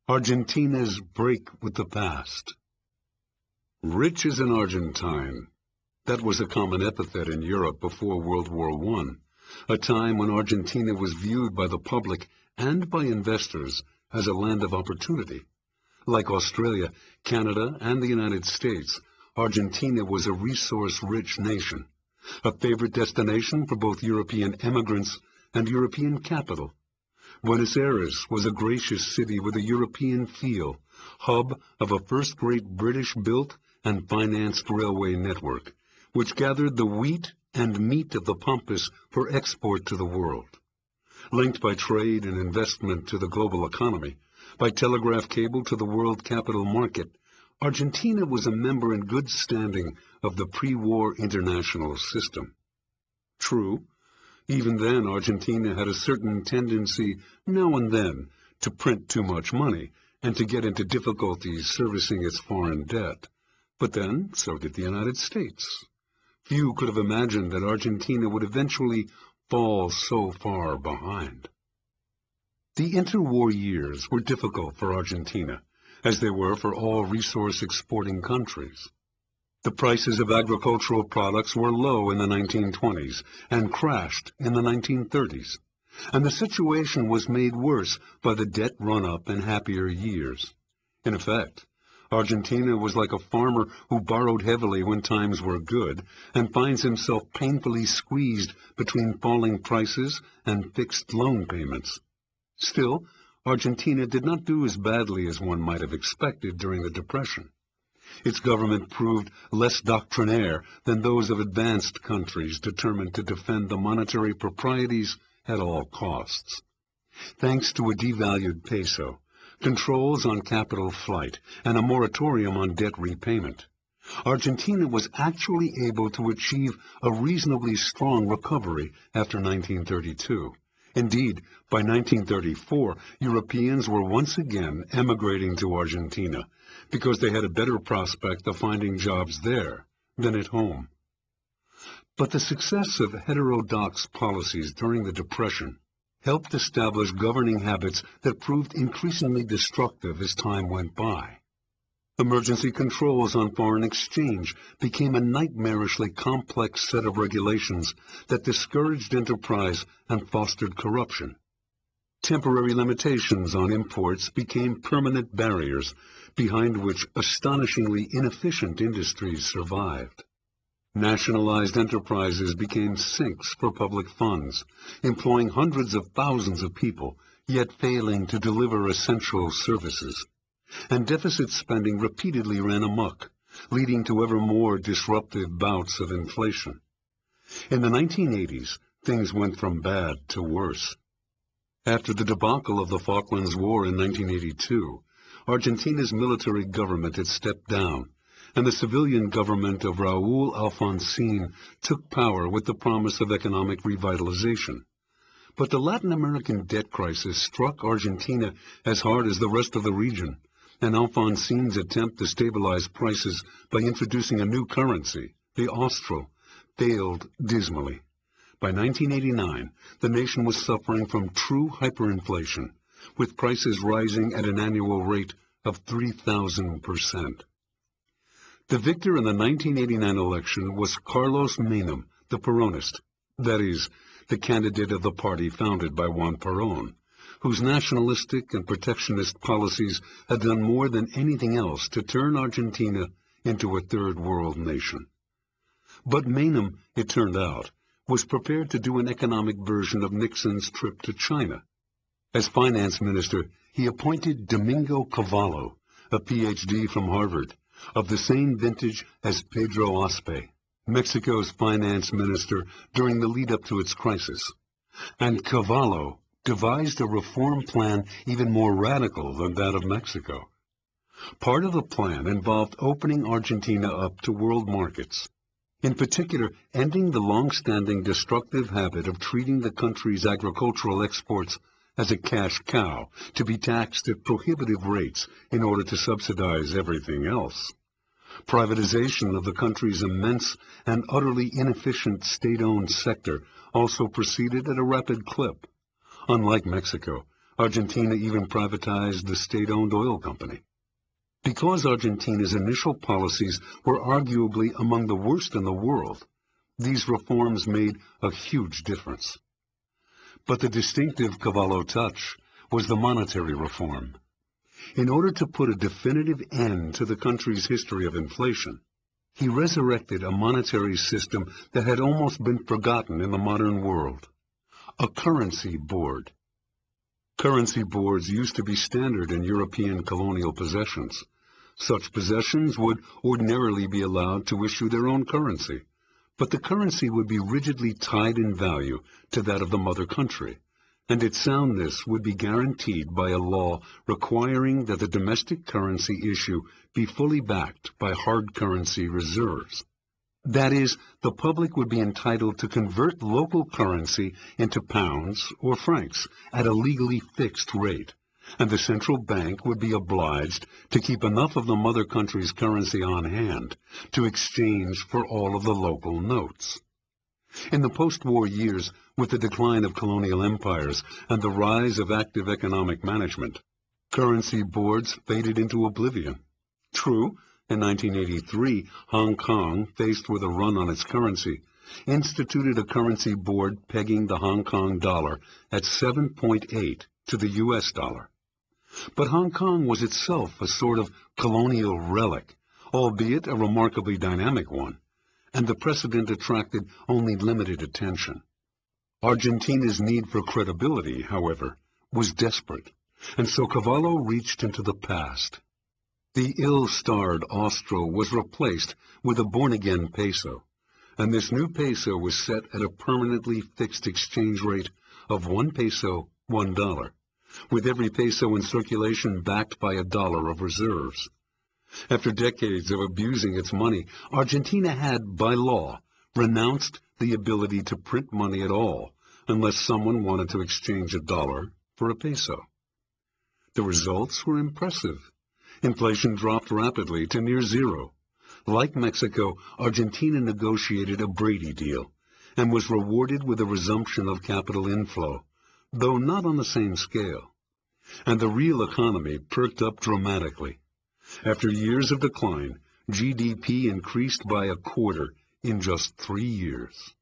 Argentina's break with the past. Rich as an Argentine. That was a common epithet in Europe before World War I, a time when Argentina was viewed by the public and by investors as a land of opportunity. Like Australia, Canada, and the United States, Argentina was a resource-rich nation, a favorite destination for both European emigrants and European capital. Buenos Aires was a gracious city with a European feel, hub of a first-rate British-built and financed railway network, which gathered the wheat and meat of the pampas for export to the world. Linked by trade and investment to the global economy, by telegraph cable to the world capital market, Argentina was a member in good standing of the pre-war international system. True, even then Argentina had a certain tendency, now and then, to print too much money and to get into difficulties servicing its foreign debt. But then, so did the United States. Few could have imagined that Argentina would eventually fall so far behind. The interwar years were difficult for Argentina, as they were for all resource-exporting countries. The prices of agricultural products were low in the 1920s and crashed in the 1930s, and the situation was made worse by the debt run-up in happier years. In effect, Argentina was like a farmer who borrowed heavily when times were good and finds himself painfully squeezed between falling prices and fixed loan payments. Still, Argentina did not do as badly as one might have expected during the Depression. Its government proved less doctrinaire than those of advanced countries determined to defend the monetary proprieties at all costs. Thanks to a devalued peso, controls on capital flight, and a moratorium on debt repayment, Argentina was actually able to achieve a reasonably strong recovery after 1932. Indeed, by 1934, Europeans were once again emigrating to Argentina because they had a better prospect of finding jobs there than at home. But the success of heterodox policies during the Depression helped establish governing habits that proved increasingly destructive as time went by. Emergency controls on foreign exchange became a nightmarishly complex set of regulations that discouraged enterprise and fostered corruption. Temporary limitations on imports became permanent barriers behind which astonishingly inefficient industries survived. Nationalized enterprises became sinks for public funds, employing hundreds of thousands of people, yet failing to deliver essential services. And deficit spending repeatedly ran amok, leading to ever more disruptive bouts of inflation. In the 1980s, things went from bad to worse. After the debacle of the Falklands War in 1982, Argentina's military government had stepped down, and the civilian government of Raúl Alfonsín took power with the promise of economic revitalization. But the Latin American debt crisis struck Argentina as hard as the rest of the region, and Alfonsín's attempt to stabilize prices by introducing a new currency, the austral, failed dismally. By 1989, the nation was suffering from true hyperinflation, with prices rising at an annual rate of 3,000%. The victor in the 1989 election was Carlos Menem, the Peronist, that is, the candidate of the party founded by Juan Perón, whose nationalistic and protectionist policies had done more than anything else to turn Argentina into a third-world nation. But Menem, it turned out, was prepared to do an economic version of Nixon's trip to China. As finance minister, he appointed Domingo Cavallo, a Ph.D. from Harvard, of the same vintage as Pedro Aspe, Mexico's finance minister during the lead-up to its crisis. And Cavallo devised a reform plan even more radical than that of Mexico. Part of the plan involved opening Argentina up to world markets, in particular ending the long-standing destructive habit of treating the country's agricultural exports as a cash cow to be taxed at prohibitive rates in order to subsidize everything else. Privatization of the country's immense and utterly inefficient state-owned sector also proceeded at a rapid clip. Unlike Mexico, Argentina even privatized the state-owned oil company. Because Argentina's initial policies were arguably among the worst in the world, these reforms made a huge difference. But the distinctive Cavallo touch was the monetary reform. In order to put a definitive end to the country's history of inflation, he resurrected a monetary system that had almost been forgotten in the modern world: a currency board. Currency boards used to be standard in European colonial possessions. Such possessions would ordinarily be allowed to issue their own currency, but the currency would be rigidly tied in value to that of the mother country, and its soundness would be guaranteed by a law requiring that the domestic currency issue be fully backed by hard currency reserves. That is, the public would be entitled to convert local currency into pounds or francs at a legally fixed rate, and the central bank would be obliged to keep enough of the mother country's currency on hand to exchange for all of the local notes. In the post-war years, with the decline of colonial empires and the rise of active economic management, currency boards faded into oblivion. True, in 1983, Hong Kong, faced with a run on its currency, instituted a currency board pegging the Hong Kong dollar at 7.8 to the U.S. dollar. But Hong Kong was itself a sort of colonial relic, albeit a remarkably dynamic one, and the precedent attracted only limited attention. Argentina's need for credibility, however, was desperate, and so Cavallo reached into the past. The ill-starred Austro was replaced with a born-again peso, and this new peso was set at a permanently fixed exchange rate of 1 peso, $1, with every peso in circulation backed by $1 of reserves. After decades of abusing its money, Argentina had, by law, renounced the ability to print money at all, unless someone wanted to exchange $1 for a peso. The results were impressive. Inflation dropped rapidly to near zero. Like Mexico, Argentina negotiated a Brady deal and was rewarded with a resumption of capital inflow, though not on the same scale. And the real economy perked up dramatically. After years of decline, GDP increased by 1/4 in just 3 years.